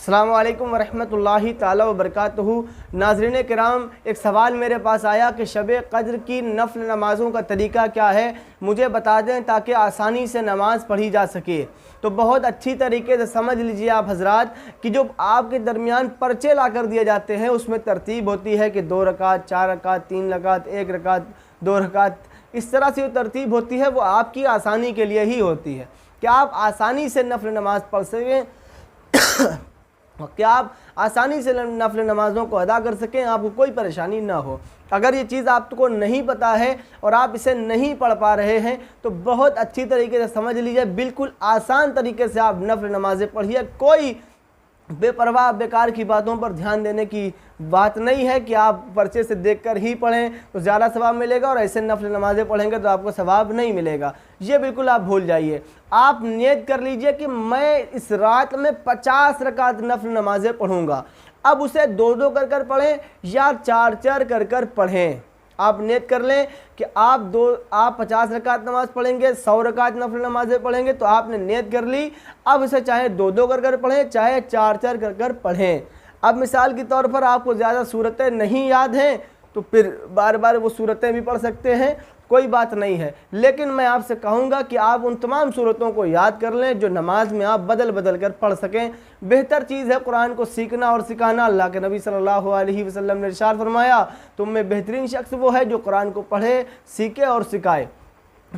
अस्सलामु अलैकुम वरहमतुल्लाहि ताला वबरकातुहू। नाज़रीन किराम, एक सवाल मेरे पास आया कि शब क़द्र की नफ़ल नमाज़ों का तरीक़ा क्या है, मुझे बता दें ताकि आसानी से नमाज़ पढ़ी जा सके। तो बहुत अच्छी तरीके से समझ लीजिए आप हज़रात कि जो आपके दरमियान पर्चे ला कर दिए जाते हैं उसमें तरतीब होती है कि 2 रकात, 4 रकात, 3 रकात, 1 रकात, 2 रकात, इस तरह से जो तरतीब होती है वो आपकी आसानी के लिए ही होती है कि आप आसानी से नफ़ल नमाज़ पढ़ सकें क्या आप आसानी से नफल नमाज़ों को अदा कर सकें, आपको कोई परेशानी ना हो। अगर ये चीज़ आपको नहीं पता है और आप इसे नहीं पढ़ पा रहे हैं तो बहुत अच्छी तरीके से समझ लीजिए, बिल्कुल आसान तरीके से आप नफल नमाज़ें पढ़िए। कोई बेपरवाह बेकार की बातों पर ध्यान देने की बात नहीं है कि आप पर्चे से देखकर ही पढ़ें तो ज़्यादा सवाब मिलेगा और ऐसे नफल नमाज़ें पढ़ेंगे तो आपको सवाब नहीं मिलेगा। ये बिल्कुल आप भूल जाइए। आप नियत कर लीजिए कि मैं इस रात में 50 रकात नफल नमाज़ें पढ़ूँगा। अब उसे 2-2 कर पढ़ें या 4-4 कर पढ़ें। आप नियत कर लें कि आप 50 रकात नमाज़ पढ़ेंगे, 100 रकात नफल नमाज़ें पढ़ेंगे, तो आपने नियत कर ली। अब इसे चाहे 2-2 कर पढ़ें, चाहे 4-4 कर पढ़ें। अब मिसाल के तौर पर आपको ज़्यादा सूरतें नहीं याद हैं तो फिर बार बार वो सूरतें भी पढ़ सकते हैं, कोई बात नहीं है। लेकिन मैं आपसे कहूँगा कि आप उन तमाम सूरतों को याद कर लें जो नमाज में आप बदल बदल कर पढ़ सकें। बेहतर चीज़ है कुरान को सीखना और सिखाना। अल्लाह के नबी सल्लल्लाहु अलैहि वसल्लम ने इरशाद फरमाया, तुम में बेहतरीन शख्स वो है जो कुरान को पढ़े, सीखे और सिखाए।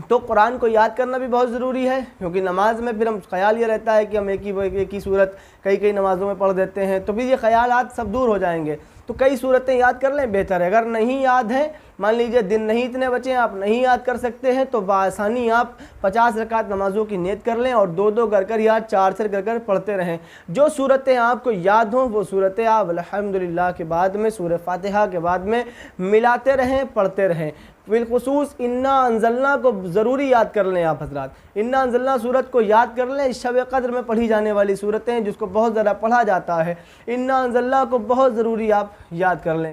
तो कुरान को याद करना भी बहुत ज़रूरी है, क्योंकि नमाज में फिर हम ख्याल ये रहता है कि हम एक ही सूरत कई नमाज़ों में पढ़ देते हैं, तो फिर ये ख्यालात सब दूर हो जाएंगे। तो कई सूरतें याद कर लें, बेहतर है। अगर नहीं याद है, मान लीजिए दिन नहीं इतने बचे हैं, आप नहीं याद कर सकते हैं, तो बआसानी आप 50 रकात नमाज़ों की नियत कर लें और 2-2 कर या 4-4 कर पढ़ते रहें। जो सूरतें आपको याद हों वो सूरतें आप अल्हम्दुलिल्लाह के बाद में, सूरह फातिहा के बाद में मिलाते रहें, पढ़ते रहें। बिलखुसूस इन्ना अंज़लना को ज़रूरी याद कर लें आप हज़रात। इन्ना अंज़लना सूरत को याद कर लें। शब क़द्र में पढ़ी जाने वाली सूरतें हैं जिसको बहुत ज़्यादा पढ़ा जाता है, इन्ना अंज़लना को बहुत ज़रूरी आप याद कर लें।